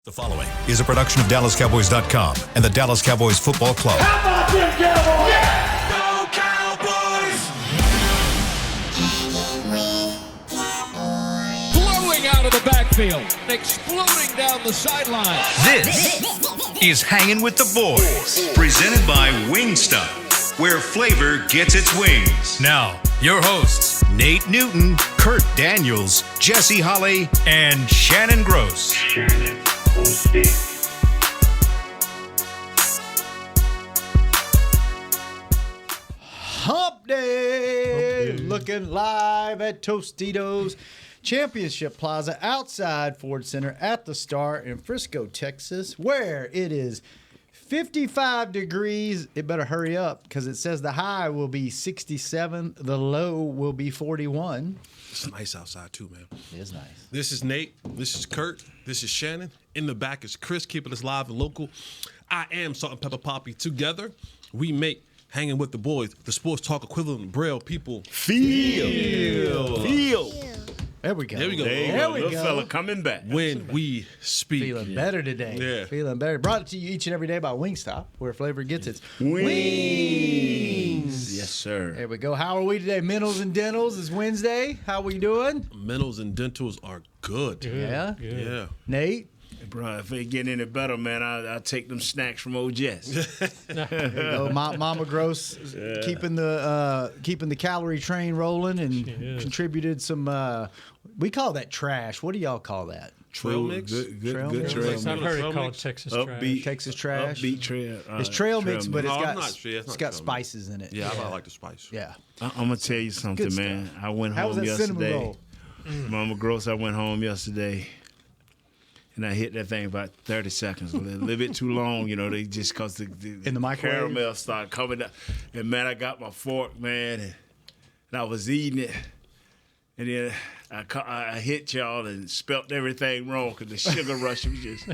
The following is a production of DallasCowboys.com and the Dallas Cowboys Football Club. How about them Cowboys? Yeah! Go Cowboys! Blowing out of the backfield, exploding down the sideline. This is Hangin' with the Boys, presented by Wingstop, where flavor gets its wings. Now, your hosts, Nate Newton, Kurt Daniels, Jesse Holley, and Shannon Gross. Hump Day! Looking live at Tostitos Championship Plaza outside Ford Center at the Star in Frisco, Texas, where it is 55 degrees. It better hurry up because it says the high will be 67, the low will be 41. It's nice outside too, man. It is nice. This is Nate. This is Kurt. This is Shannon. In the back is Chris, keeping us live and local. I am Salt and Pepper Poppy. Together, we make Hanging with the Boys, the sports talk equivalent of Braille people. Feel. There we go. There we go. There we Little go. fella coming back. When we speak. Feeling better today. Yeah. Feeling better. Brought to you each and every day by Wingstop, where flavor gets its Wings. Yes, sir. There we go. How are we today? Mentals and Dentals is Wednesday. How we doing? Mentals and dentals are good. Yeah. Yeah. Nate? Bro, if it get any better, man, I'll take them snacks from old Jess. There you go. Mama Gross keeping the calorie train rolling and contributed some. We call that trash. What do y'all call that? Trail mix? Good Trail trail mix? mix. I've heard it Trail called mix? Texas Upbeat. trash. Texas trash. Upbeat trail. It's trail mix, but No, it's I'm got not sure. It's it's not got trail mix. spices in it. Yeah, I like the spice. Yeah. I'm going to tell you something, Good man. stuff. I went How was home that cinnamon yesterday. roll? Mama Gross, I went home yesterday. And I hit that thing about 30 seconds, a little bit too long, you know. They just because the In the microwave? caramel started coming up, and man, I got my fork, man, and I was eating it, and then I hit y'all and spelt everything wrong because the sugar rush was just,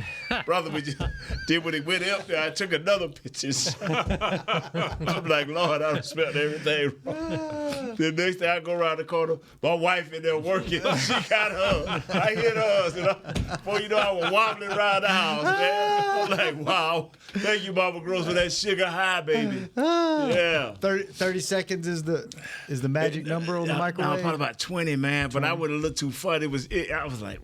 brother, we just did when it went up there. I took another picture. I'm like, Lord, I done spelt everything wrong. The next day I go around the corner, my wife in there working. She got her. I hit hers. And before you know, I was wobbling around the house, man. I'm like, wow. Thank you, Mama Gross, for that sugar high, baby. Yeah. 30 seconds is the magic number on the microwave. Probably about 20, man. But I would have looked too funny. I was like,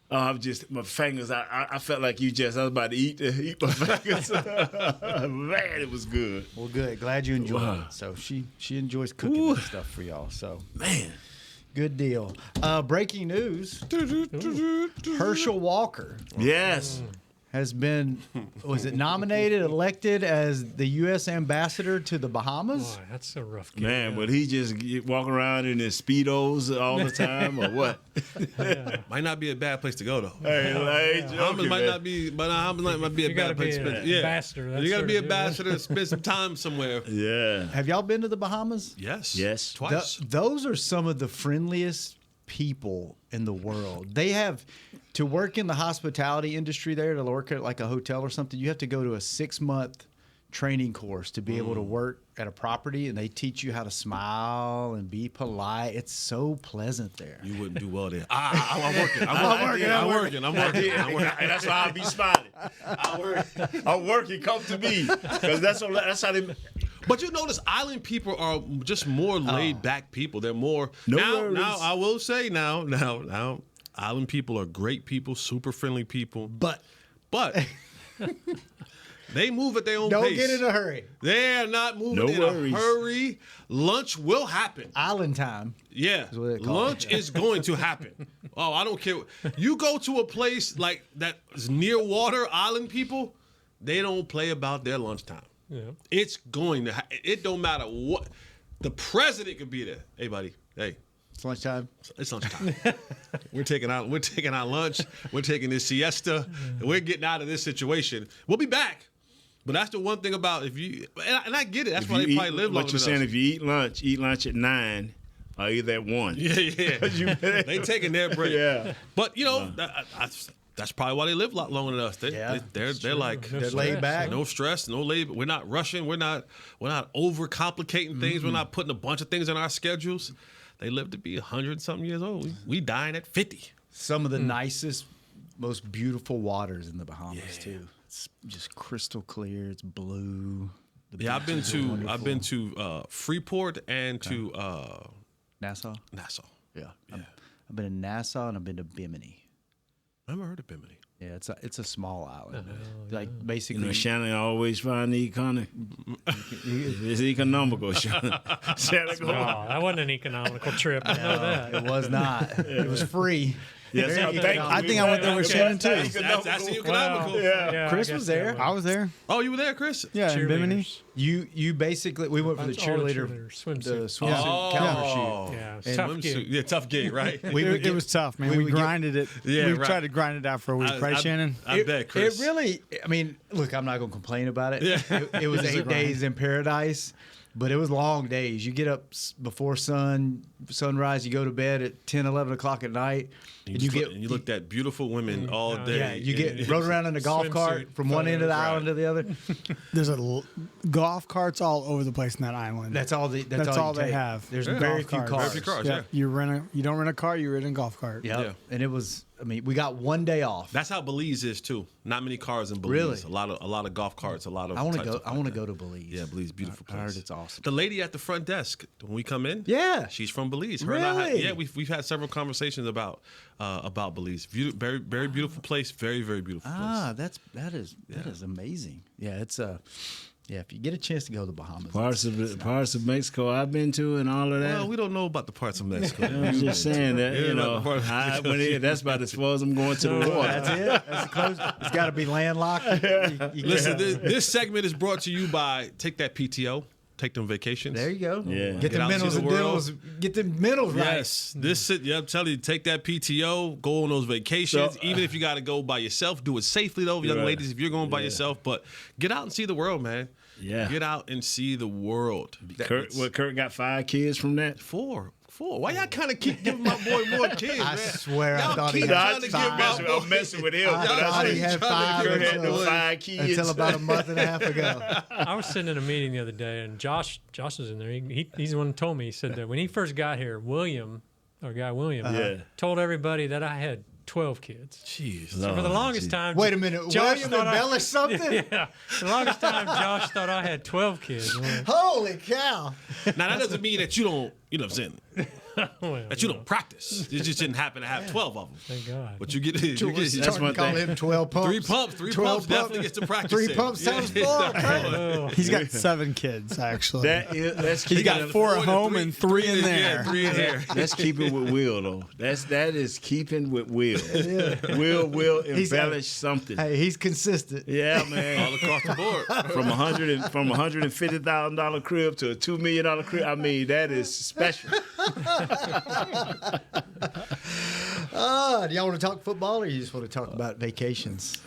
I'm just my fingers. I felt like I was about to eat my fingers. Man, it was good. Well, good. Glad you enjoyed Wow. it. So she enjoys cooking and stuff for y'all. So Man. good deal. Breaking news: Herschel Walker Yes. has been, was it nominated, elected as the U.S. ambassador to the Bahamas? Boy, that's a rough game. Man, would he just walk around in his Speedos all the time or what? Might not be a bad place to go, though. Hey, Bahamas might not be, but Bahamas might be a You gotta bad place be to an spend. Yeah. ambassador, that's You got to sort be of an deal. ambassador and spend some time somewhere. Yeah. Have y'all been to the Bahamas? Yes. Yes. Twice. Those are some of the friendliest people in the world. They have to work in the hospitality industry there, to work at like a hotel or something. You have to go to a 6-month training course to be able to work at a property, and they teach you how to smile and be polite. It's so pleasant there. You wouldn't do well there. I'm working. I'm working. And that's why I'll be smiling. I'm working. Come to me. Because that's how they. But you notice island people are just more laid back people. They're more No now. worries. Now I will say now, island people are great people, super friendly people. But they move at their own Don't pace. get in a hurry. They're not moving No in worries. a hurry. Lunch will happen. Island time. Yeah, what they call lunch it. is going to happen. Oh, I don't care. You go to a place like that is near water, island people, they don't play about their lunchtime. Yeah. It's going to. It don't matter what. The president could be there. Hey, buddy. Hey, It's lunchtime. it's lunchtime. We're taking our lunch. We're taking this siesta. And we're getting out of this situation. We'll be back. But that's the one thing about if you and I get it. That's why they probably live longer What you're than saying, us. if you eat lunch at 9 or either at 1. Yeah. They taking their break. Yeah. But you know, that's probably why they live a lot longer than us. Yeah, They're like They're laid back. no stress, no labor. We're not rushing. We're not over complicating things. We're not putting a bunch of things in our schedules. They live to be 100-something years old. We dying at 50. Some of the nicest most beautiful waters in the Bahamas too. It's just crystal clear. It's blue. The Yeah, I've beaches are been wonderful. to Freeport and to Nassau. Nassau. Yeah, I've been in Nassau and I've been to Bimini. I never heard of Bimini. Yeah, it's a small island. Like basically, You know, Shannon always find the it's economical. Shannon Oh, that wasn't an economical trip. I know that. it was not. It was free. Yes, Very I think I went there with Shannon too. That's economical. Yeah, Chris I was guess there. that I was there. Oh, you were there, Chris? Yeah, in Bimini. Cheerleaders. You basically we went for the That's all the cheerleader cheerleaders, the swimsuit. swimsuit calendar shoot. Yeah, And tough Swimsuit. gig. Yeah, tough gig, right? It was tough, man. we We would get- grinded it. Yeah, we right. tried to grind it out for a week, right, Shannon? I bet, Chris. It really, I mean, look, I'm not going to complain about it. Yeah. It was It was a 8 days in paradise, but it was long days. You get up before sunrise, you go to bed at 10, 11 o'clock at night, and you looked at beautiful women all day. yeah, you get rode around in a golf cart Swimsuit from one end of the island to the other. There's golf carts all over the place in that island. That's all That's you all they take. have. There's Yeah. very Golf few carts. cars. Very few cars. Yeah, Yeah. you don't rent a car, you rent a golf cart. Yep. Yeah. And it was, I mean, we got one day off. That's how Belize is too. Not many cars in Belize. Really? A lot of golf carts. A lot of. I want to types go. of I want to go to Belize. Yeah, Belize, beautiful place. I heard it's awesome. The lady at the front desk when we come in. Yeah. she's from Belize. Her and I Really? yeah, we've had several conversations about Belize. Very very beautiful place. Very very beautiful place. That is amazing. Yeah, it's yeah. If you get a chance to go to the Bahamas, parts of Mexico I've been to and all of that. Well, we don't know about the parts of Mexico. I'm just saying that, Yeah, you know, about the parts- that's about as far as I'm going to the water. that's it. That's the close. It's got to be landlocked. You Listen, can't- this segment is brought to you by Take That PTO. Take them vacations. there you go. Yeah. Get Get the out and see minerals the and world. diddles. Get the minerals right. Yes, I'm telling you, take that PTO, go on those vacations. So, even if you got to go by yourself, do it safely though, young Right. ladies. If you're going by yourself, but get out and see the world, man. Yeah. Get out and see the world. Kurt got 5 kids from that? Four. Why y'all kind of keep giving my boy more kids, man? I swear, I Y'all thought he keep had trying to give five. my boy. I'm messing with him. I but thought I he had trying to five Kurt had until, them 5 kids. until about a month and a half ago. I was sitting in a meeting the other day, and Josh was in there. He's the one who told me. He said that when he first got here, William Yeah. told everybody that I had 12 kids. Jeez. So for the longest time, Wait a minute. Josh William thought embellished something? Yeah, for the longest time, Josh thought I had 12 kids. Holy cow. Now that doesn't mean that you don't, you know what I'm saying, Well, that you don't practice. It just didn't happen to have 12 of them. Thank God. But you get That's That's one call thing. him 12 pumps. 3 pumps. 3 12 pumps definitely gets to practice. 3 in. pumps times Yeah. 4. He's got 7 kids, actually. That's He's got 4 at home and 3 in Yeah, there. 3 in there. That's keeping with Will, though. That is keeping with Will. Will embellish something. Hey, he's consistent. Yeah, All man. across the board. From $150,000 crib to a $2 million crib. I mean, that is special. Do y'all want to talk football or you just want to talk about vacations?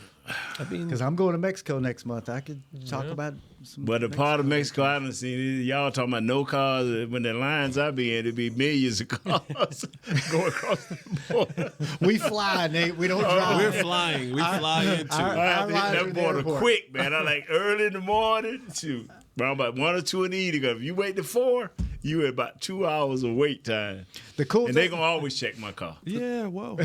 Because I'm going to Mexico next month. I could talk about some. But the part of Mexico I done seen, y'all talking about no cars. When the lines I be in, it'd be millions of cars going across the border. We fly, Nate. We don't drive. We're flying. We fly into our- it. I be lines are that in the border airport. quick, man. I like early in the morning to around about 1 or 2 in the evening. If you wait to 4, you at about 2 hours of wait time. The cool And they thing, gonna always check my car. Yeah, whoa.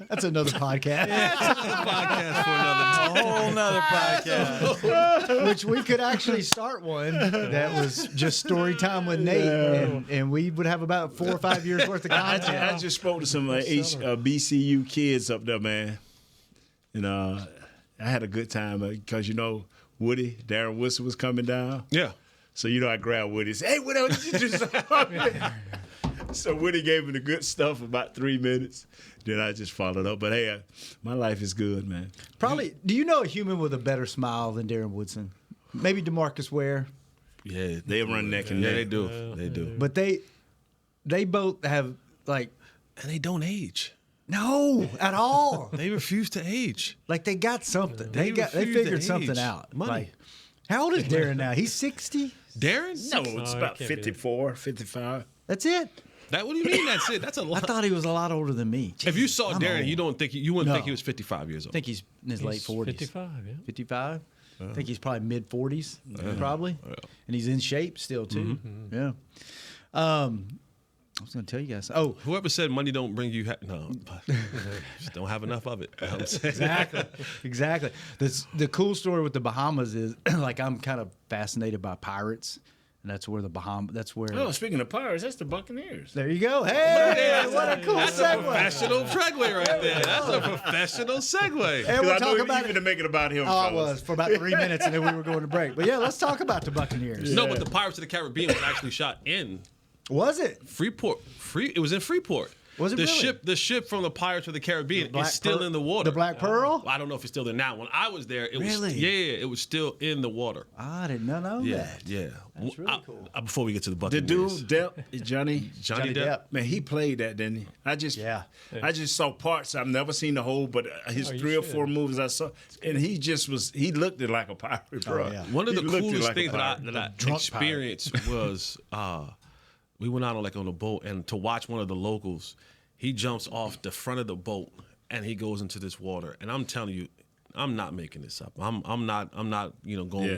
that's another podcast, Podcast for another time. Whole nother podcast. which we could actually start one that was just story time with Nate, and we would have about 4 or 5 years worth of content. I just spoke to some BCU kids up there, man. And I had a good time because, Woody, Darren Woodson was coming down. Yeah. So, I grabbed Woody and said, hey, what else did you do? So Woody gave me the good stuff for about 3 minutes. Then I just followed up. But, hey, my life is good, man. Probably, do you know a human with a better smile than Darren Woodson? Maybe DeMarcus Ware. Yeah. They run neck and Yeah, neck. they do. They do. But they both have, like, And they don't age. no, at all. They refuse to age. Like, they got something. They refuse to figured something age. out. Money. Like, how old is Darren now? He's 60? Darren? No, it's No, about it can't be 54, 55. That's it? What do you mean that's it? That's a I lot. thought he was a lot older than me. If you Jesus, saw I'm Darren, old. you wouldn't No. think he was 55 years I old. think he's in his late 40s. 55, yeah. 55? I think he's probably mid 40s, probably. And he's in shape still, too. Yeah. I was going to tell you guys. Oh, Whoever said money don't bring you no, just don't have enough of it. You know what I'm saying? exactly. The cool story with the Bahamas is like I'm kind of fascinated by pirates, and that's where the Bahamas. That's where. Oh, speaking of pirates, that's the Buccaneers. There you go. Hey, what a cool segue. Professional segue right there. That's a professional segue. And we'll I talk know about you to make it about him. Oh, it fellas. was for about 3 minutes, and then we were going to break. But yeah, let's talk about the Buccaneers. No, but the Pirates of the Caribbean was actually shot in Was it? Freeport. It was in Freeport. Was it really? The ship from the Pirates of the Caribbean is still in the water. The Black Pearl? I don't know if it's still there now. When I was there, it Really? was it was still in the water. I did not know that. Yeah. That's really cool. Before we get to the The Buccaneers. dude Depp, Johnny Depp. Man, he played that, didn't he? I just saw parts. I've never seen the whole, but his 3 or 4 movies I saw, and he looked it like a pirate, bro. yeah. One of the He looked it coolest like a things pirate. that I drunk experienced was we went out on a boat, and to watch one of the locals, he jumps off the front of the boat and he goes into this water. And I'm telling you, I'm not making this up. I'm not going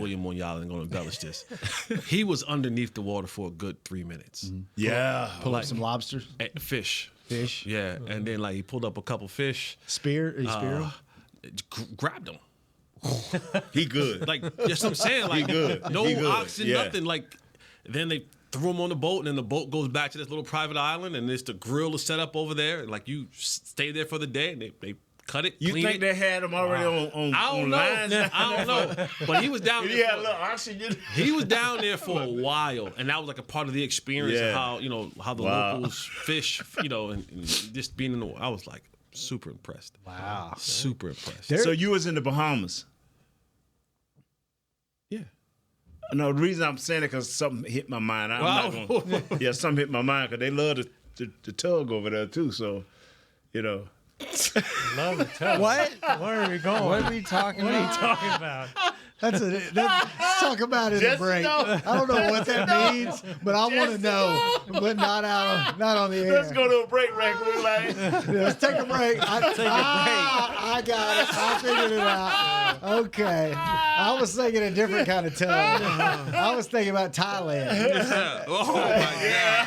William Monyala and going to embellish this. He was underneath the water for a good 3 minutes. Mm-hmm. Yeah. Pull up some lobsters. Fish. Fish. Yeah. And then he pulled up a couple fish. Spear. He spear 'em? Grabbed them. He good. Like, that's what I'm saying. Like, good. no He good. oxygen, Yeah. nothing. Like, then they threw him on the boat, and then the boat goes back to this little private island, and there's the grill is set up over there. Like, you stay there for the day, and they cut it, You clean think it. they had him already on I don't know. lines? I don't know. But he was down He there. had a little oxygen. He was down there for a while, and that was like a part of the experience Yeah. of how the Wow. locals fish, and just being in the water. I was like super impressed. Wow. Super impressed. So you was in the Bahamas. Yeah. No, the reason I'm saying it because something hit my mind. Something hit my mind because they love the tug over there too. So, Love the tub. What? Where are we going? What are we talking What are you about? talking about? Let's talk about it in the break. I don't know what that means, but I want to know, but not on the air. Let's go to a break right quick. Yeah, let's take a break. I got it. I figured it out. Okay. I was thinking a different kind of tug. I was thinking about Thailand. Oh my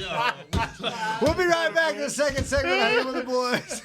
God. We'll be right back in the second segment of Hangin' with the Boys.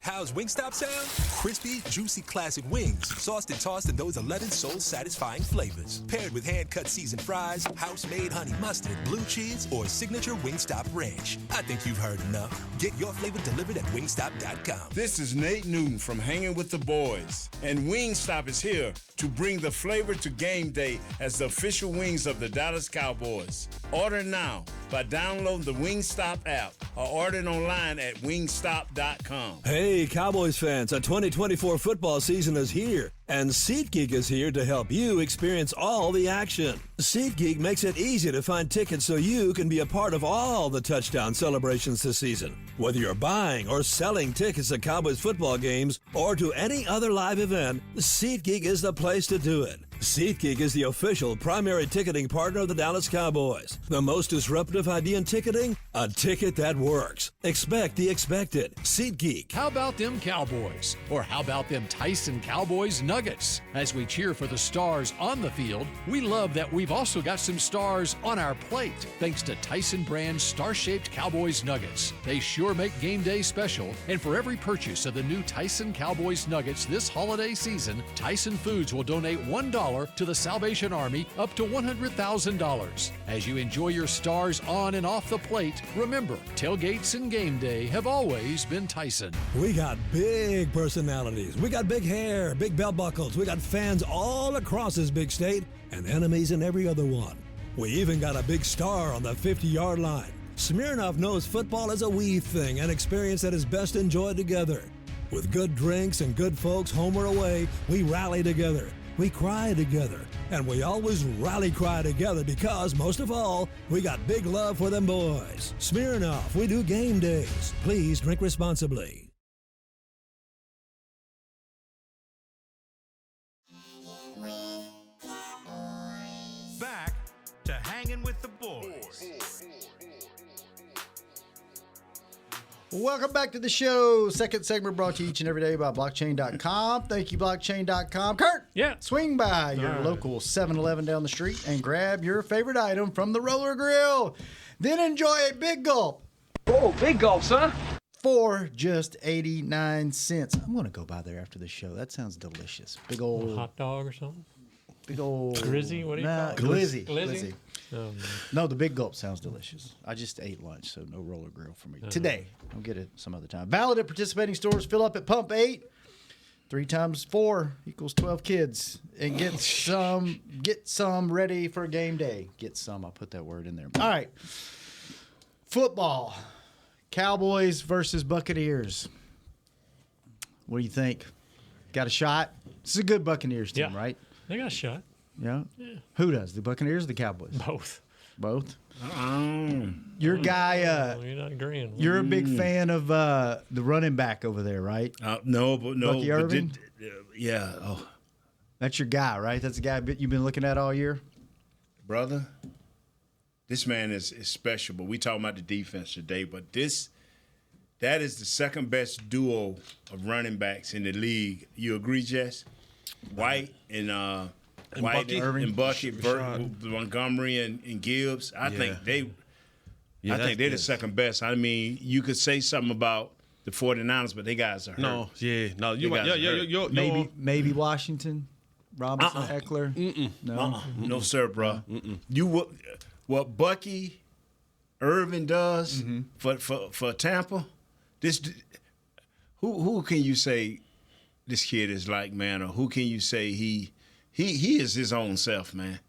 How's Wingstop sound? Crispy, juicy classic wings, sauced and tossed in those 11 soul-satisfying flavors. Paired with hand-cut seasoned fries, house-made honey mustard, blue cheese, or signature Wingstop ranch. I think you've heard enough. Get your flavor delivered at wingstop.com. This is Nate Newton from Hanging with the Boys, and Wingstop is here to bring the flavor to game day as the official wings of the Dallas Cowboys. Order now by downloading the Wingstop app or ordering online at wingstop.com. Hey, Cowboys fans, a 2024 football season is here, and SeatGeek is here to help you experience all the action. SeatGeek makes it easy to find tickets so you can be a part of all the touchdown celebrations this season. Whether you're buying or selling tickets to Cowboys football games or to any other live event, SeatGeek is the place to do it. SeatGeek is the official primary ticketing partner of the Dallas Cowboys. The most disruptive idea in ticketing? A ticket that works. Expect the expected. SeatGeek. How about them Cowboys? Or how about them Tyson Cowboys Nuggets? As we cheer for the stars on the field, we love that we've also got some stars on our plate, thanks to Tyson brand star-shaped Cowboys Nuggets. They sure make game day special, and for every purchase of the new Tyson Cowboys Nuggets this holiday season, Tyson Foods will donate $1 to the Salvation Army up to $100,000. As you enjoy your stars on and off the plate, remember, tailgates and game day have always been Tyson. We got big personalities. We got big hair, big belt buckles. We got fans all across this big state and enemies in every other one. We even got a big star on the 50-yard line. Smirnoff knows football is a we thing, an experience that is best enjoyed together. With good drinks and good folks home or away, we rally together. We cry together, and we always rally cry together because, most of all, we got big love for them boys. Smirnoff, we do game days. Please drink responsibly. Back to Hanging with the Boys. Welcome back to the show. Second segment brought to you each and every day by blockchain.com. Thank you, blockchain.com. Kurt. Yeah. Swing by your right. local 7-Eleven down the street and grab your favorite item from the roller grill. Then enjoy a big gulp. Oh, big gulp, son. For just 89 cents. I'm going to go by there after the show. That sounds delicious. Big A old. hot dog or something? Big old. Grizzy? What do you call it? Glizzy. Glizzy? Oh, man. No, the big gulp sounds delicious. I just ate lunch, so no roller grill for me today. I'll get it some other time. Valid at participating stores. Fill up at Pump 8. 3 times 4 equals 12 kids. And get some ready for game day. Get some. I'll put that word in there. All right. Football. Cowboys versus Buccaneers. What do you think? Got a shot? This is a good Buccaneers team, right? They got a shot. Yeah? Who does? The Buccaneers or the Cowboys? Both. Both? Your guy, you're not agreeing. you're a big fan of the running back over there, right? No. Bucky Irving? Yeah. Oh, That's your guy, right? That's the guy you've been looking at all year? brother, this man is special. But we talking about the defense today. But that is the second best duo of running backs in the league. You agree, Jess? White and Bucky? and Bucky, Montgomery and Gibbs. I think they're the second best. I mean, you could say something about the 49ers, but they guys are hurt. You're right. Maybe Washington, Robinson, Eckler. No, sir, bro. What Bucky Irvin does for Tampa. Who can you say this kid is like, man, or who can you say he is his own self, man?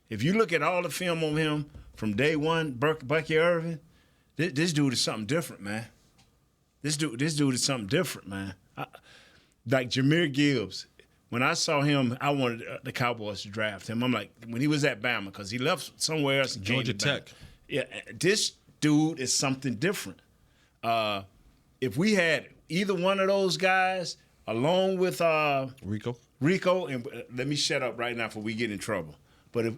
If you look at all the film on him from day one, Bucky Irvin, this dude is something different, man. This dude is something different, man. Like Jahmyr Gibbs, when I saw him, I wanted the Cowboys to draft him. I'm like, when he was at Bama, because he left somewhere else. And Georgia came to Bama. Tech. Yeah, this dude is something different. If we had either one of those guys, along with Rico, and let me shut up right now before we get in trouble. But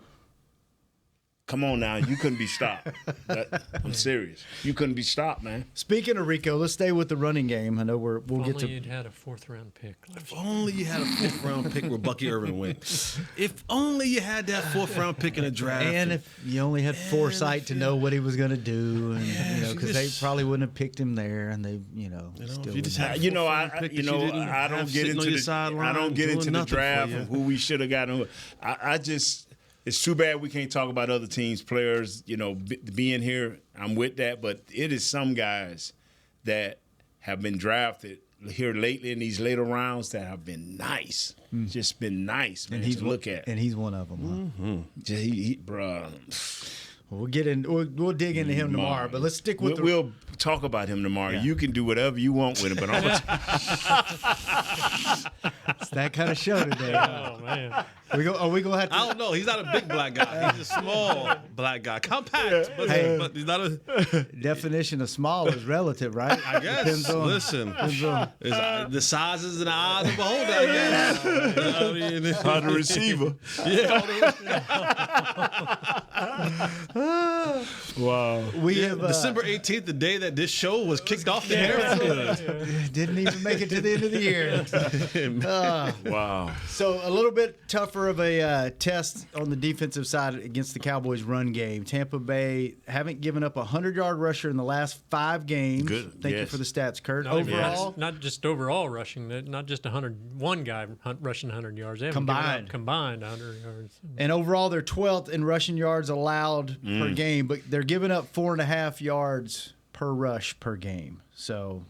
come on now, you couldn't be stopped. I'm serious. You couldn't be stopped, man. Speaking of Rico, let's stay with the running game. I know we'll get to. If only you'd had a 4th-round pick. If only you had a 4th-round pick where Bucky Irvin went. If only you had that 4th-round pick in the draft. And if you only had foresight to know what he was going to do, and because they probably wouldn't have picked him there, and they, still. If you just had I don't get into the draft of who we should have gotten. It's too bad we can't talk about other teams' players, being here. I'm with that, but it is some guys that have been drafted here lately in these later rounds that have been nice, just been nice, man, to look at. And he's one of them. Huh? Bro. We'll get in. We'll dig into him tomorrow, but let's stick with. We'll talk about him tomorrow. Yeah. You can do whatever you want with him, but I'm gonna. It's that kind of show today. Oh man. Are we gonna have to? I don't know. He's not a big black guy. He's a small black guy, compact, but he's not a. Definition of small is relative, right? I guess. The sizes and the eyes of the beholder. I guess. How the receiver. Wow. We have December 18th, the day that this show was kicked off the air. Didn't even make it to the end of the year. Wow. So a little bit tougher of a test on the defensive side against the Cowboys' run game. Tampa Bay haven't given up a 100-yard rusher in the last 5 games. Good. Thank you for the stats, Kurt. Overall, not just overall rushing, not just 101 guy rushing 100 yards. They haven't combined 100 yards. And overall, they're 12th in rushing yards allowed per game, but they're giving up 4.5 yards per rush per game. So,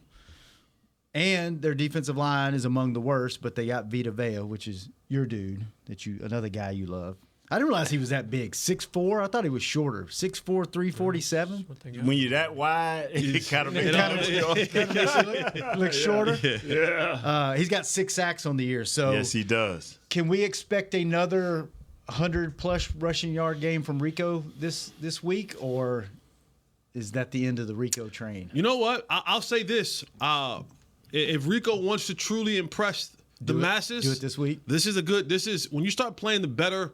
and their defensive line is among the worst, but they got Vita Vea, which is your dude, another guy you love. I didn't realize he was that big. 6'4". I thought he was shorter. 6'4", 347. When you're that wide, it kind of makes you look shorter. Yeah. He's got 6 sacks on the year. So yes, he does. Can we expect another 100-plus rushing yard game from Rico this week, or is that the end of the Rico train? You know what? I'll say this. If Rico wants to truly impress the masses, do it this week. This is when you start playing the better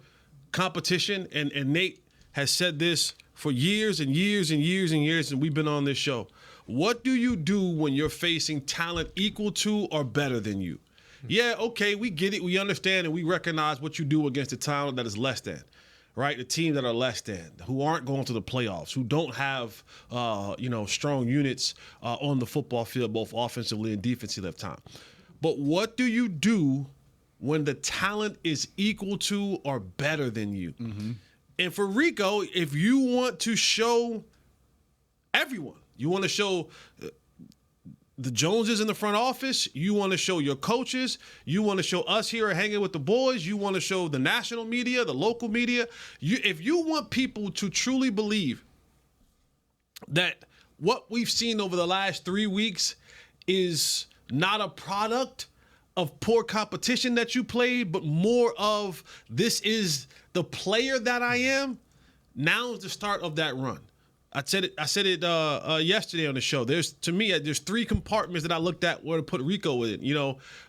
competition, and Nate has said this for years and years and years and years, and we've been on this show. What do you do when you're facing talent equal to or better than you? Yeah, okay, we get it. We understand and we recognize what you do against the talent that is less than. Right, the team that are less than, who aren't going to the playoffs, who don't have, strong units on the football field, both offensively and defensively at time. But what do you do when the talent is equal to or better than you? Mm-hmm. And for Rico, if you want to show everyone, you want to show the Joneses in the front office, you want to show your coaches, you want to show us here at Hanging with the Boys, you want to show the national media, the local media. If you want people to truly believe that what we've seen over the last 3 weeks is not a product of poor competition that you played, but more of this is the player that I am, now is the start of that run. I said it yesterday on the show. There's 3 compartments that I looked at where to put Rico in.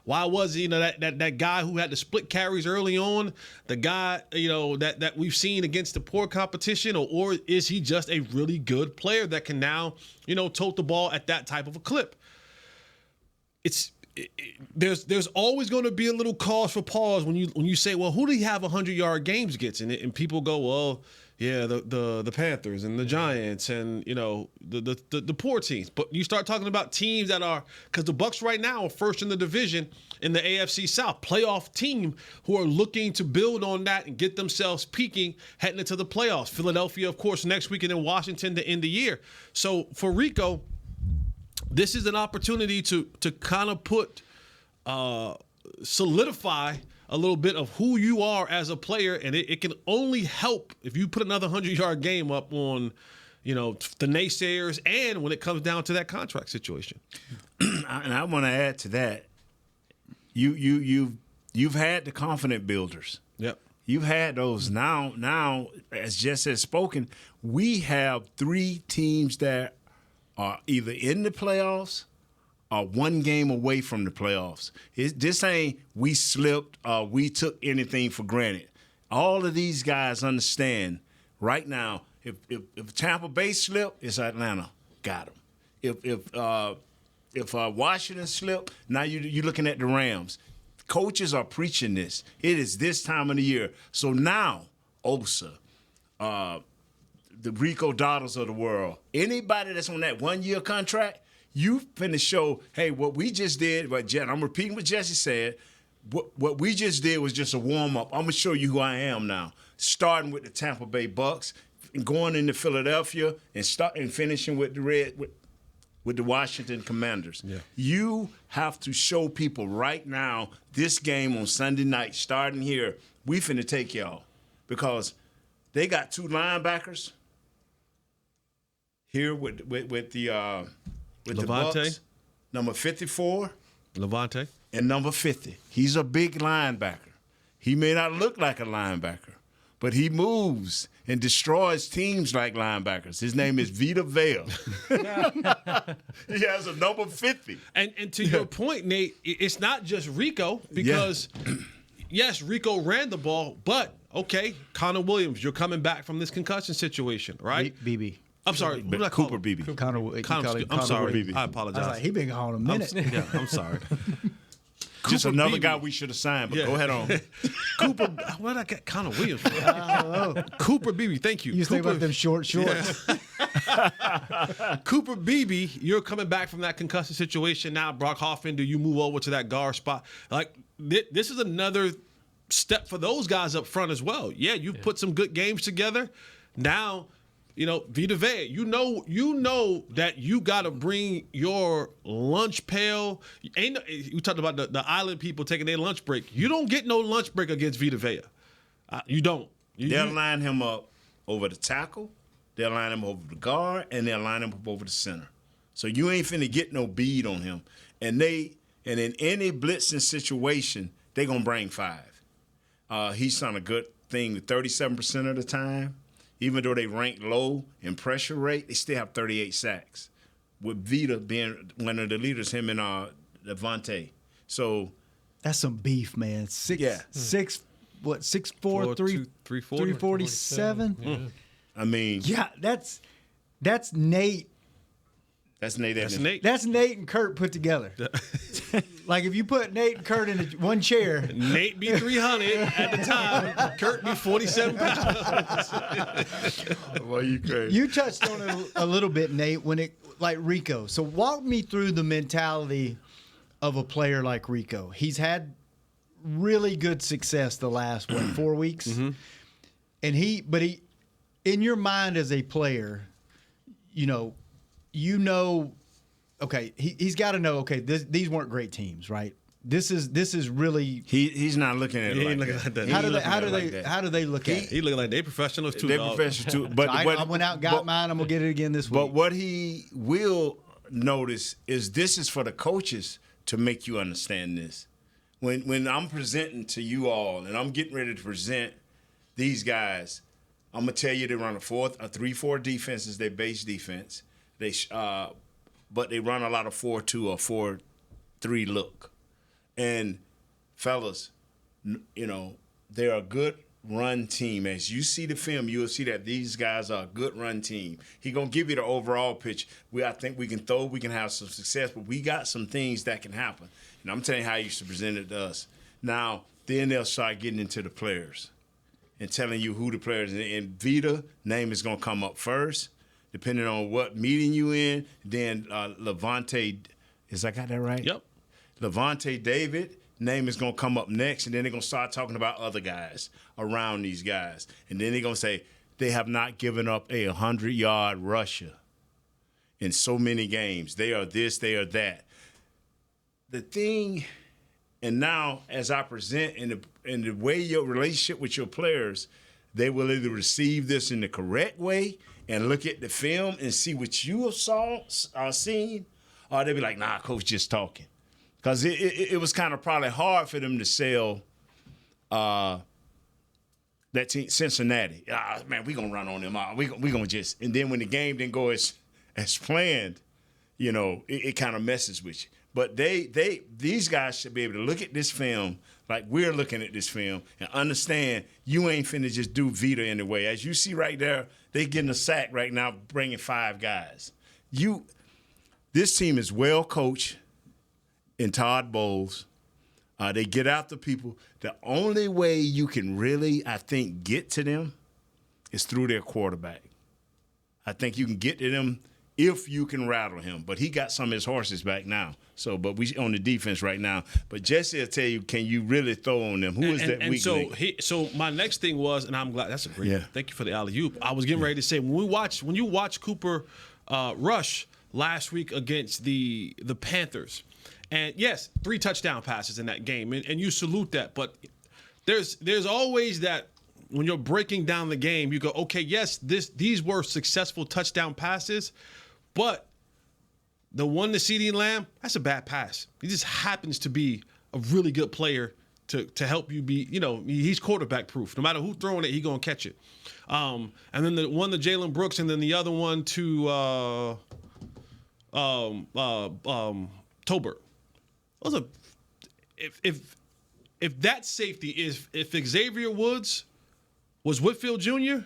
Why was he, that guy who had the split carries early on, the guy, that we've seen against the poor competition, or is he just a really good player that can now, tote the ball at that type of a clip? There's always going to be a little cause for pause when you say, well, who do you have 100-yard games against? And people go, well, yeah, the Panthers and the Giants and the poor teams. But you start talking about teams that are, because the Bucs right now are first in the division in the AFC South, playoff team who are looking to build on that and get themselves peaking heading into the playoffs. Philadelphia, of course, next week, and then Washington to end the year. So for Rico, this is an opportunity to kind of solidify a little bit of who you are as a player, and it can only help if you put another 100-yard game up on, the naysayers, and when it comes down to that contract situation. And I want to add to that, you've had the confident builders. Yep. You've had those. Now, as Jess has spoken, we have 3 teams that are either in the playoffs or one game away from the playoffs. This ain't we slipped or we took anything for granted. All of these guys understand right now, if Tampa Bay slipped, it's Atlanta. Got them. If Washington slipped, now you're looking at the Rams. Coaches are preaching this. It is this time of the year. So now, Osa, the Rico Dowdles of the world, anybody that's on that 1-year contract, you finna show, hey, what we just did, I'm repeating what Jesse said, what we just did was just a warm-up. I'm going to show you who I am now, starting with the Tampa Bay Bucks, and going into Philadelphia, and finishing with the Washington Commanders. Yeah. You have to show people right now, this game on Sunday night, starting here, we finna take y'all, because they got 2 linebackers here with the Bucks, number 54, Levante, and number 50. He's a big linebacker. He may not look like a linebacker, but he moves and destroys teams like linebackers. His name is Vita Vea. He has a number 50. And to your point, Nate, it's not just Rico, because yes, Rico ran the ball, but okay, Connor Williams, you're coming back from this concussion situation, right? BB. I'm sorry. Cooper Beebe. I'm sorry. Beebe. I apologize. I was like, he been gone a minute. I'm sorry. Just another guy we should have signed, but go ahead on. Cooper, where did I get Connor Williams from? Cooper Beebe, thank you. You think about them short shorts. Yeah. Cooper Beebe, you're coming back from that concussion situation. Now, Brock Hoffman, do you move over to that guard spot? Like, this is another step for those guys up front as well. Yeah, you've put some good games together. Now, Vita Vea, you know that you got to bring your lunch pail. You talked about the island people taking their lunch break. You don't get no lunch break against Vita Vea. You don't. They'll line him up over the tackle, they'll line him over the guard, and they'll line him up over the center. So you ain't finna get no bead on him. And in any blitzing situation, they going to bring 5. He's done a good thing 37% of the time. Even though they rank low in pressure rate, they still have 38 sacks. With Vita being one of the leaders, him and Levante. So that's some beef, man. 6'4", 347. Yeah. I mean, yeah, that's Nate. That's Nate. That's Nate and Kurt put together. Like if you put Nate and Kurt in one chair, Nate be 300 at the time. Kurt be 47 pounds. Well, you crazy. you touched on it a little bit, Nate, when it like Rico. So walk me through the mentality of a player like Rico. He's had really good success the last 4 weeks, and he in your mind as a player, okay, he's got to know. Okay, these weren't great teams, right? This is really He's not looking at it like that. How do they look at it? He looking like they professionals too. They're professionals too. But I went out and got mine. I'm gonna get it again this week. But what he will notice is this is for the coaches to make you understand this. When I'm presenting to you all and I'm getting ready to present these guys, I'm gonna tell you they run a 3-4 defense is their base defense. But they run a lot of 4-2 or 4-3 look. And fellas, they're a good run team. As you see the film, you'll see that these guys are a good run team. He's going to give you the overall pitch. I think we can throw, we can have some success, but we got some things that can happen. And I'm telling you how he used to present it to us. Now, then they'll start getting into the players and telling you who the players are. And Vita, name is going to come up first, depending on what meeting you in. Then Levante, I got that right? Yep. Levante David, name is going to come up next, and then they're going to start talking about other guys around these guys. And then they're going to say, they have not given up a 100-yard rusher in so many games. They are this, they are that. The thing, and now as I present in the way your relationship with your players, they will either receive this in the correct way and look at the film and see what you have seen, or they'll be like, nah, coach just talking. Because it was kind of probably hard for them to sell that team, Cincinnati. Man, we're going to run on them. We're going to just – and then when the game didn't go as planned, it kind of messes with you. But these guys should be able to look at this film like we're looking at this film and understand you ain't finna just do Vita anyway. As you see right there, they getting a sack right now, bringing 5 guys. This team is well coached in Todd Bowles. They get after people. The only way you can really, I think, get to them is through their quarterback. I think you can get to them if you can rattle him. But he got some of his horses back now. But we on the defense right now. But Jesse will tell you, can you really throw on them? Who is that weak link? So my next thing was, and I'm glad that's a great. Thank you for the alley-oop. I was getting ready to say when you watch Cooper rush last week against the Panthers, and yes, 3 touchdown passes in that game, and you salute that. But there's always that when you're breaking down the game, you go, okay, yes, these were successful touchdown passes, but the one to CeeDee Lamb, that's a bad pass. He just happens to be a really good player to help you be, he's quarterback proof. No matter who's throwing it, he's going to catch it. And then the one to Jalen Brooks, and then the other one to Tolbert. Those are, if that safety is, if Xavier Woods was Whitfield Jr.,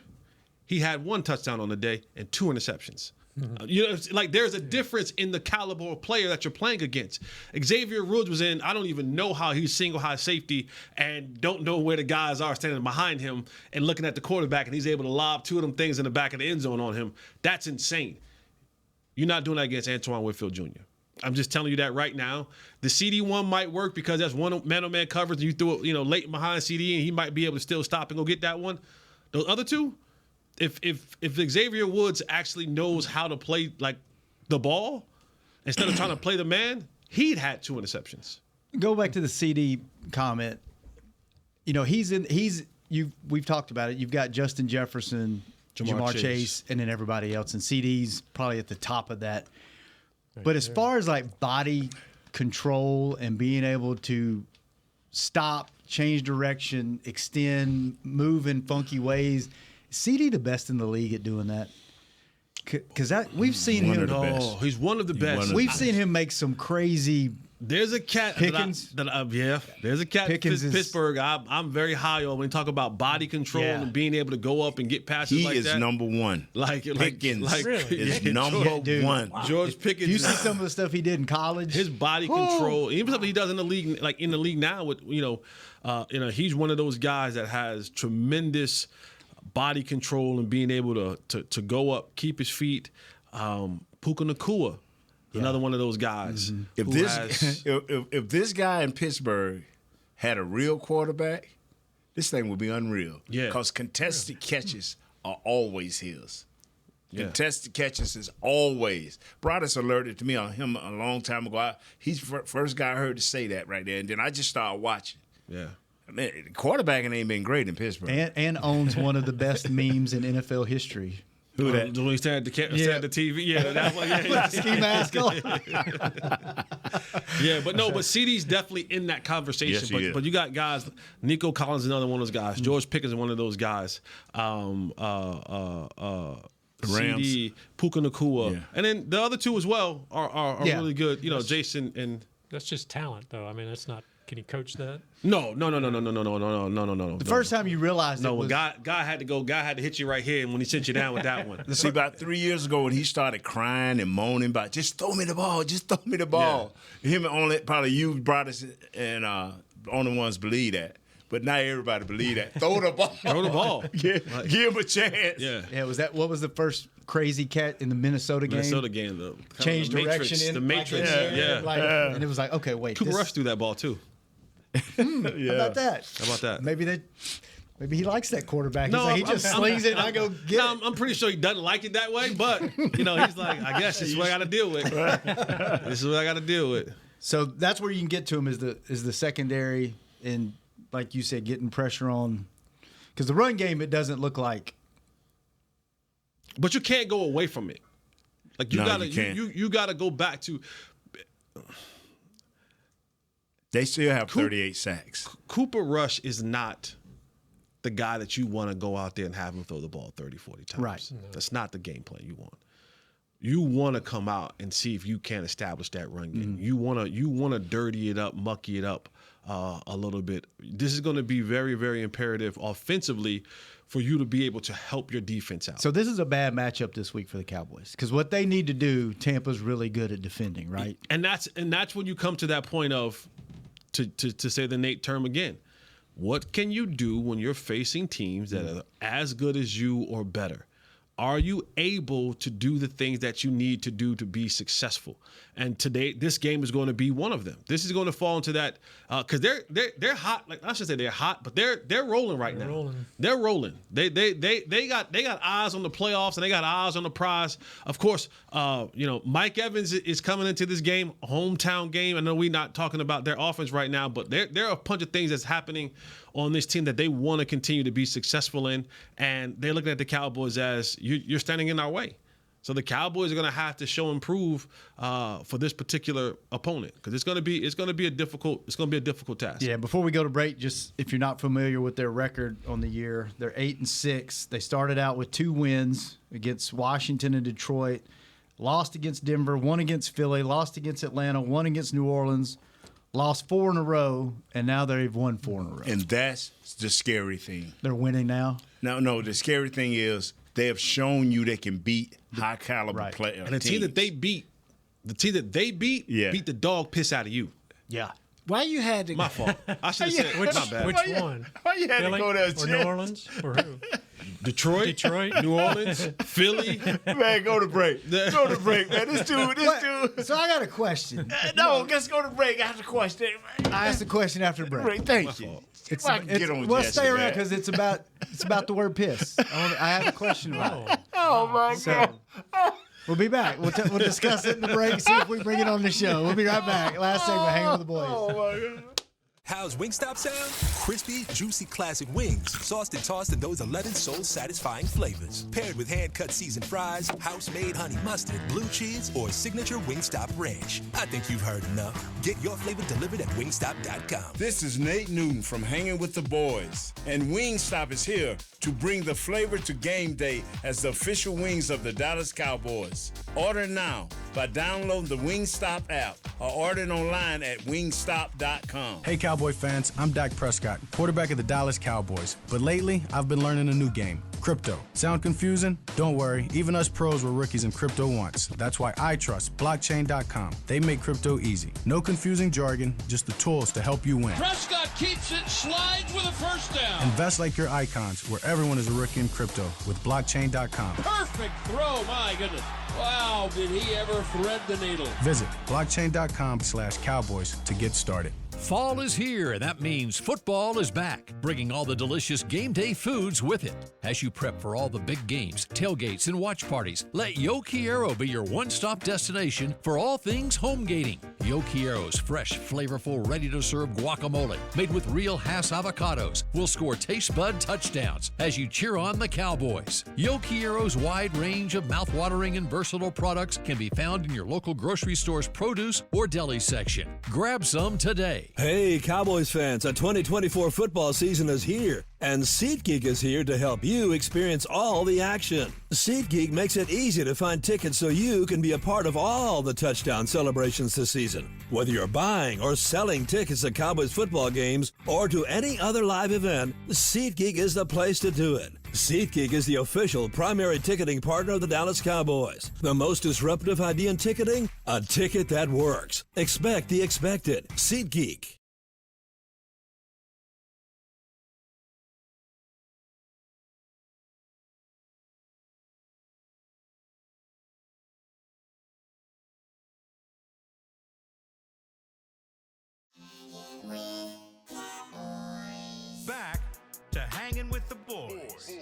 he had 1 touchdown on the day and 2 interceptions. It's like there's a difference in the caliber of player that you're playing against. Xavier Woods was in, I don't even know how he's single high safety and don't know where the guys are standing behind him and looking at the quarterback, and he's able to lob 2 of them things in the back of the end zone on him. That's insane. You're not doing that against Antoine Whitfield Jr. I'm just telling you that right now. The CD one might work because that's one man-on-man coverage, and you throw it, late behind CD, and he might be able to still stop and go get that one. Those other 2, if Xavier Woods actually knows how to play like the ball instead of trying to play the man, he'd had 2 interceptions. Go back to the CD comment. We've talked about it. You've got Justin Jefferson, Jamar Chase, and then everybody else, and CD's probably at the top of that. But as far as like body control and being able to stop, change direction, extend, move in funky ways, is CD the best in the league at doing that? Because we've seen him. He's one of the best. We've seen him make some crazy There's a cat Pickens. There's a cat Pickens in is- Pittsburgh. I'm very high on when you talk about body control and being able to go up and get passes He like is that. number one. Is Pickens yeah, number dude. one. George Pickens. You see some of the stuff he did in college. His body control, even something he does in the league, like in the league now, with he's one of those guys that has tremendous body control and being able to go up, keep his feet. Puka Nacua, another one of those guys. If this guy in Pittsburgh had a real quarterback, this thing would be unreal. Yeah. Because contested catches are always his. Yeah. Contested catches is always. Broadus alerted to me on him a long time ago. He's the first guy I heard to say that right there. And then I just started watching. Yeah. Man, quarterbacking ain't been great in Pittsburgh. And owns one of the best memes in NFL history. Who that? When he stared at the TV. Yeah, that one. Yeah. Ski mask on. Yeah, but CD's definitely in that conversation. Yes, he is. But you got guys. Nico Collins is another one of those guys. George Pickens is one of those guys. CD, Puka Nacua, and then the other two as well are really good. You know, Jason and That's just talent, though. I mean, that's not. Can he coach that? No. The first time you realized it was... guy had to go. Guy had to hit you right here, and when he sent you down with that one. See, about 3 years ago when he started crying and moaning about, just throw me the ball, just throw me the ball. Him and only probably you, Brothers, and only ones believe that. But now everybody believe that. Throw the ball. Throw the ball. Give him a chance. Yeah, what was the first crazy cat in the Minnesota game? The changed Matrix, direction. The Matrix. And it was like, okay, wait. Cooper Rush threw that ball too. How about that? Maybe he likes that quarterback. No, he just slings it and I go get it. I'm pretty sure he doesn't like it that way, but he's like, I guess this is what I got to deal with. This is what I got to deal with. So that's where you can get to him is the secondary and, like you said, getting pressure on. Because the run game, it doesn't look like. But you can't go away from it. Like you gotta go back to. They still have 38 sacks. Cooper Rush is not the guy that you want to go out there and have him throw the ball 30, 40 times. Right. No. That's not the game plan you want. You want to come out and see if you can establish that run game. You want to dirty it up, mucky it up a little bit. This is going to be very, very imperative offensively for you to be able to help your defense out. So this is a bad matchup this week for the Cowboys because what they need to do, Tampa's really good at defending, right? And that's when you come to that point of to say the Nate term again. What can you do when you're facing teams that are as good as you or better? Are you able to do the things that you need to do to be successful? And today, this game is going to be one of them. This is going to fall into that because they're hot. Like I should say, they're hot, but they're rolling right now. They're rolling. They got eyes on the playoffs and they got eyes on the prize. Of course, Mike Evans is coming into this game, a hometown game. I know we're not talking about their offense right now, but there are a bunch of things that's happening on this team that they want to continue to be successful in, and they're looking at the Cowboys as you're standing in our way. So the Cowboys are going to have to show improve for this particular opponent because it's going to be a difficult task. Yeah. Before we go to break, just if you're not familiar with their record on the year, they're 8-6. They started out with 2 wins against Washington and Detroit, lost against Denver, won against Philly, lost against Atlanta, won against New Orleans. Lost 4 in a row, and now they've won 4 in a row. And that's the scary thing. They're winning now? No, the scary thing is they have shown you they can beat high-caliber players. And the team that they beat, beat the dog piss out of you. Yeah. Why you had to My fault. I should have said Which my bad. Which one? Why you had Philly to go there? or New Orleans or who? Detroit, New Orleans, Philly. Man, go to break. Go to break, man. This dude. So I got a question. Let's go to break. I have a question. I asked the question after the break. Thank you. Stay around because it's about the word piss. I have a question about it. Oh my God. We'll be back. We'll discuss it in the break. See if we bring it on the show. We'll be right back. Last segment, Hanging with the Boys. Oh my God. How's Wingstop sound? Crispy, juicy classic wings, sauced and tossed in those 11 soul-satisfying flavors. Paired with hand-cut seasoned fries, house-made honey mustard, blue cheese, or signature Wingstop ranch. I think you've heard enough. Get your flavor delivered at wingstop.com. This is Nate Newton from Hangin with the Boys, and Wingstop is here to bring the flavor to game day as the official wings of the Dallas Cowboys. Order now by downloading the Wingstop app or ordering online at wingstop.com. Hey Cowboy fans, I'm Dak Prescott, quarterback of the Dallas Cowboys. But lately, I've been learning a new game, crypto. Sound confusing? Don't worry, even us pros were rookies in crypto once. That's why I trust blockchain.com. They make crypto easy. No confusing jargon, just the tools to help you win. Prescott keeps it, slides with a first down. Invest like your icons, where everyone is a rookie in crypto with blockchain.com. Perfect throw, my goodness. Wow, did he ever thread the needle? Visit blockchain.com/Cowboys to get started. Fall is here, and that means football is back, bringing all the delicious game day foods with it. As you prep for all the big games, tailgates, and watch parties, let Yo Quiero be your one-stop destination for all things home gating. Yo Quiero's fresh, flavorful, ready-to-serve guacamole, made with real Hass avocados, will score taste bud touchdowns as you cheer on the Cowboys. Yo Quiero's wide range of mouthwatering and versatile products can be found in your local grocery store's produce or deli section. Grab some today. Hey, Cowboys fans, the 2024 football season is here, and SeatGeek is here to help you experience all the action. SeatGeek makes it easy to find tickets so you can be a part of all the touchdown celebrations this season. Whether you're buying or selling tickets to Cowboys football games or to any other live event, SeatGeek is the place to do it. SeatGeek is the official primary ticketing partner of the Dallas Cowboys. The most disruptive idea in ticketing? A ticket that works. Expect the expected. SeatGeek. Back to Hangin' with the Boys.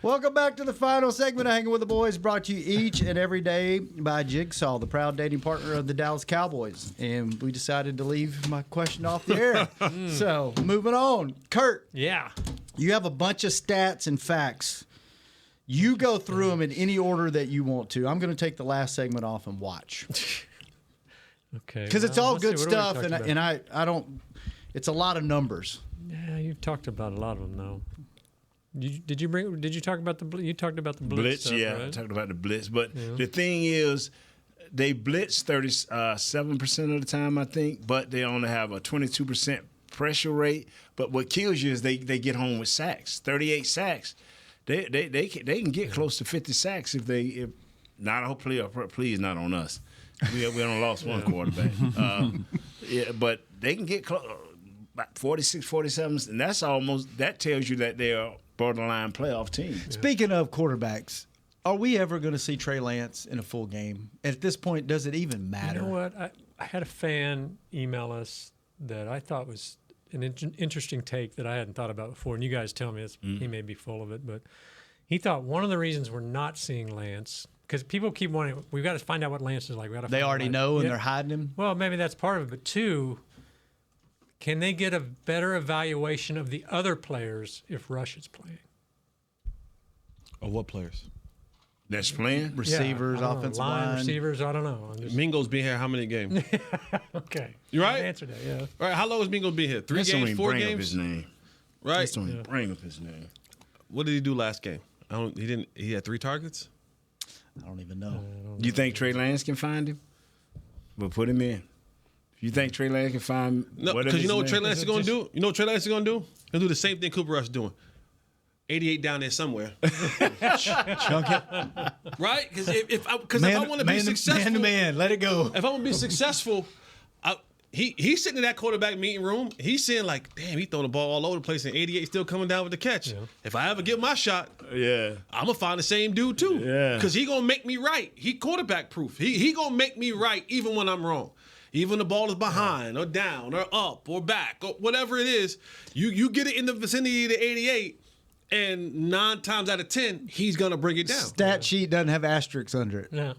Welcome back to the final segment of Hanging with the Boys, brought to you each and every day by Jigsaw, the proud dating partner of the Dallas Cowboys. And we decided to leave my question off the air. So, moving on. Kurt. Yeah. You have a bunch of stats and facts. You go through them in any order that you want to. I'm going to take the last segment off and watch. Okay. Because it's all good stuff, and I don't. It's a lot of numbers. Yeah, you've talked about a lot of them, though. Did you talk about the you talked about the blitz stuff, yeah, right? I talked about the blitz. But the thing is, they blitz 37% of the time, I think, but they only have a 22% pressure rate. But what kills you is they get home with sacks, 38 sacks. They can get close to 50 sacks if not. Hopefully, please not on us. We only lost one quarterback. But they can get close, about 46, 47, and that tells you that they're a borderline playoff team. Speaking of quarterbacks, are we ever going to see Trey Lance in a full game? At this point, does it even matter? You know what? I had a fan email us that I thought was an interesting take that I hadn't thought about before, and you guys tell me he may be full of it, but he thought one of the reasons we're not seeing Lance, because people keep wanting, we've got to find out what Lance is like. They already know, and they're hiding him? Well, maybe that's part of it, but two, can they get a better evaluation of the other players if Rush is playing? Of what players? That's playing? Receivers, offensive line. Receivers, I don't know. Mingo's been here how many games? Okay. You right? Answer that, yeah. All right, how long has Mingo been here? 3 games, 4 bring games? Up his name. Right? Just don't even bring up his name. What did he do last game? He had 3 targets? I don't even know. You think Trey Lance can find him? Well, put him in. If you think Trey Lance can find No, because you know what Trey Lance is going to do? You know what Trey Lance is going to do? He'll do the same thing Cooper Rush is doing. 88 down there somewhere. Chunk it. Right? Because if I want to be successful. Man to man, let it go. If I want to be successful, he's sitting in that quarterback meeting room. He's saying, like, damn, he throwing the ball all over the place, and 88 still coming down with the catch. Yeah. If I ever get my shot, I'm going to find the same dude, too. Yeah. Because he going to make me right. He quarterback proof. He going to make me right even when I'm wrong. Even the ball is behind or down or up or back or whatever it is, you get it in the vicinity of the 88, And 9 times out of 10, he's gonna bring it down. Stat sheet doesn't have asterisks under it. No,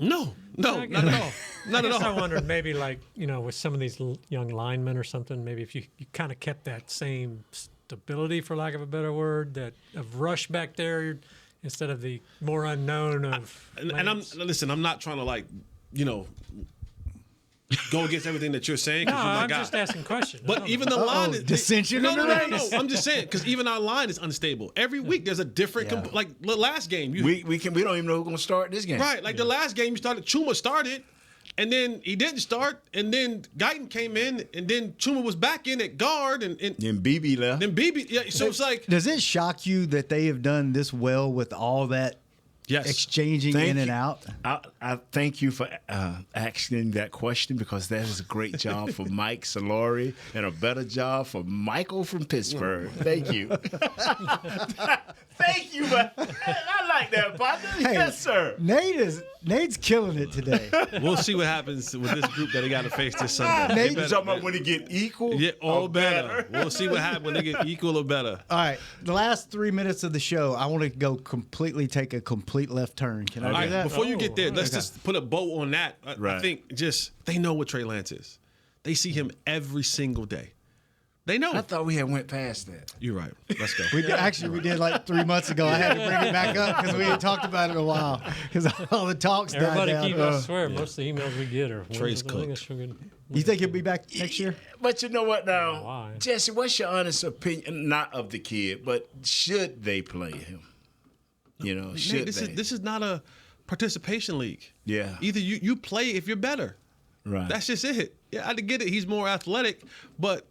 not at all. Not at all. I wondered maybe with some of these young linemen or something, maybe if you kind of kept that same stability, for lack of a better word, that of rush back there instead of the more unknown of. I'm not trying to go against everything that you're saying. No, I'm just asking questions. But even the line is dissension. No. I'm just saying because even our line is unstable. Every week there's a different. Like the last game, we don't even know who's gonna start this game. Right, like the last game you started, Chuma started, and then he didn't start, and then Guyton came in, and then Chuma was back in at guard, and then BB left. So it's like, does it shock you that they have done this well with all that? Yes. Exchanging in and out. I thank you for asking that question because that is a great job for Mike Solari and a better job for Michael from Pittsburgh. Thank you. Thank you, man. I like that, partner. Hey, yes, sir. Nate's killing it today. We'll see what happens with this group that they got to face this Sunday. Nate's talking about when they get equal. Yeah, or better. We'll see what happens when they get equal or better. All right, the last 3 minutes of the show, I want to take a complete left turn. Can I do that? Before you get there, let's just put a bow on that. I think they know what Trey Lance is. They see him every single day. They know. I thought we had went past that. You're right. Let's go. We did like 3 months ago. I had to bring it back up because we hadn't talked about it in a while because all the talks died down. I swear, most of the emails we get are Trey's cooked. You think he'll be back next year? But you know what now? Jesse, what's your honest opinion, not of the kid, but should they play him? Should they? This is not a participation league. Yeah. Either you play if you're better. Right. That's just it. Yeah, I get it. He's more athletic, but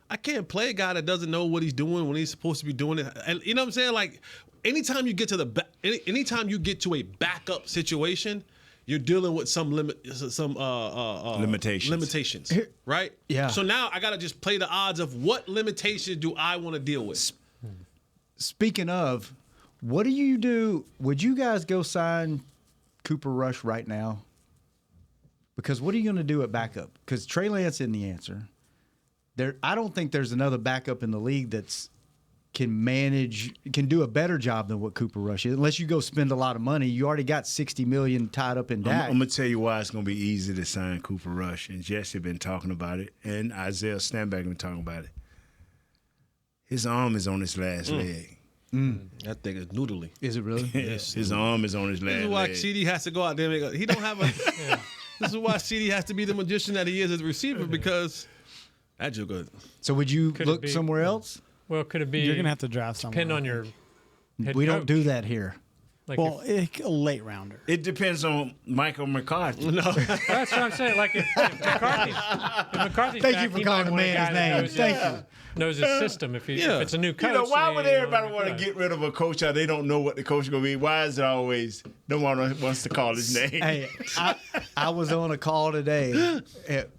I can't play a guy that doesn't know what he's doing when he's supposed to be doing it. And you know what I'm saying? Like anytime you get to anytime you get to a backup situation, you're dealing with some limitations, right? Yeah. So now I got to just play the odds of what limitations do I want to deal with. Speaking of, what do you do? Would you guys go sign Cooper Rush right now? Because what are you going to do at backup? Because Trey Lance isn't the answer. I don't think there's another backup in the league that's can do a better job than what Cooper Rush is. Unless you go spend a lot of money, you already got $60 million tied up in Dak. I'm gonna tell you why it's gonna be easy to sign Cooper Rush, and Jesse been talking about it, and Isaiah Stanback been talking about it. His arm is on his last leg. That thing is noodly. Is it really? Yes. His arm is on his last leg. This is why CD has to go out there and make he don't have a. This is why CD has to be the magician that he is as a receiver because that joke good. So would you look somewhere else? Well, could it be? You're gonna have to draft someone. Depend on your head We coach. don't do that here. Like a late rounder. It depends on Michael McCarthy. No, that's what I'm saying. Like if McCarthy's Thank back, you for he calling might the want a man his guy that name. knows Thank his- knows his system. If it's a new coach, why would they everybody want to get rid of a coach that they don't know what the coach is going to be? Why is it always no one wants to call his name? Hey, I was on a call today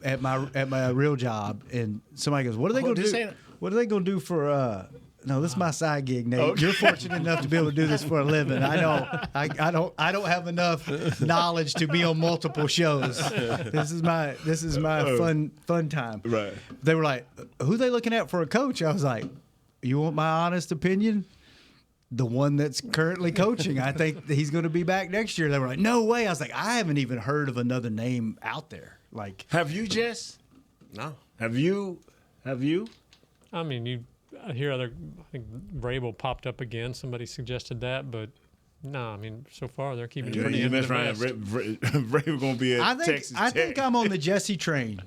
at my real job, and somebody goes, "What are they going to do? What are they going to do for?" No, this is my side gig, Nate. Okay. You're fortunate enough to be able to do this for a living. I know. I don't have enough knowledge to be on multiple shows. This is my fun time. Right. They were like, "Who they looking at for a coach?" I was like, "You want my honest opinion? The one that's currently coaching. I think he's going to be back next year." They were like, "No way." I was like, "I haven't even heard of another name out there." Like, have you, Jess? No. Have you? I mean, I hear I think Vrabel popped up again. Somebody suggested that, but no. I mean, so far they're keeping pretty you into mess the around. vest. Vrabel going to be at Texas Tech. I think I'm on the Jesse train.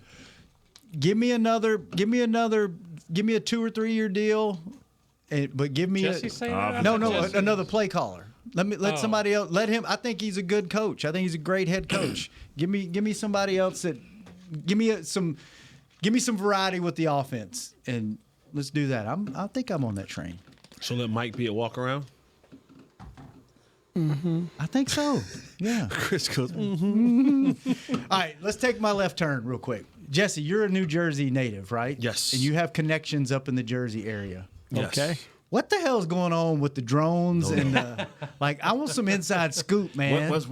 Give me a 2 or 3 year deal, but give me another play caller. Let somebody else. Let him. I think he's a good coach. I think he's a great head coach. Give me somebody else that give me some variety with the offense, and let's do that. I think I'm on that train. So let Mike be a walk around. I think so. Yeah. Chris goes. All right, let's take my left turn real quick. Jesse, you're a New Jersey native, right? Yes. And you have connections up in the Jersey area. Yes. Okay. What the hell's going on with the drones and I want some inside scoop, man. What's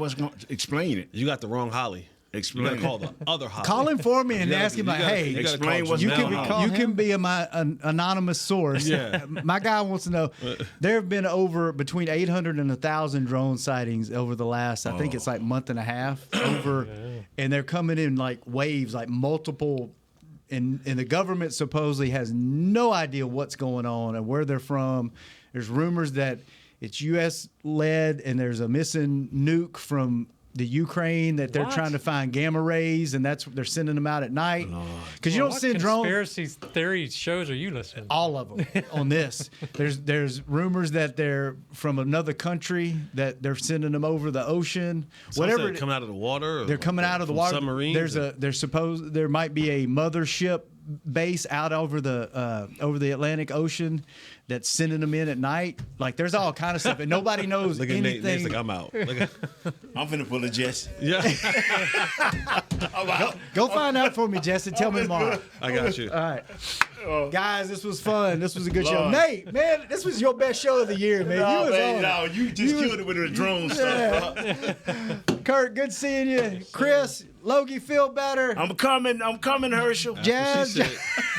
explain it? You got the wrong Holly. You gotta call the other hotline. Call him for me and ask him, hey, explain what's you going on. you can be an anonymous source. Yeah. My guy wants to know. There have been between 800 and 1,000 drone sightings over the last, I think it's like month and a half and they're coming in like waves, like multiple. And the government supposedly has no idea what's going on and where they're from. There's rumors that it's U.S. led, and there's a missing nuke from the Ukraine that they're trying to find gamma rays, and they're sending them out at night. Because you don't send drones. Conspiracy theory shows are you listening? All of them on this. There's rumors that they're from another country, that they're sending them over the ocean. Whatever. Coming out of the water. They're coming out of the water. Submarines. There might be a mothership base out over the Atlantic Ocean that's sending them in at night. Like there's all kind of stuff, and nobody knows Look at anything. Nate's like, I'm out. I'm finna pull a Jess. Yeah. Go find out for me, Jess, and tell me tomorrow. I got you. All right. Guys, this was fun. This was a good show. Nate, man, this was your best show of the year, man. You just killed it with the drone stuff. Bro. Kurt, good seeing you. Chris, Logie, feel better. I'm coming, Herschel. Jazz,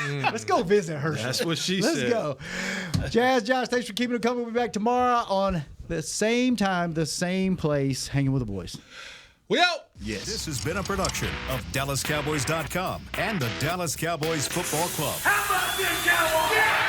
let's go visit Herschel. That's what she said. Let's go. Jazz, Josh, thanks for keeping it coming. We'll be back tomorrow on the same time, the same place, hanging with the boys. We out. Yes. This has been a production of DallasCowboys.com and the Dallas Cowboys Football Club. How about this, Cowboys? Yeah!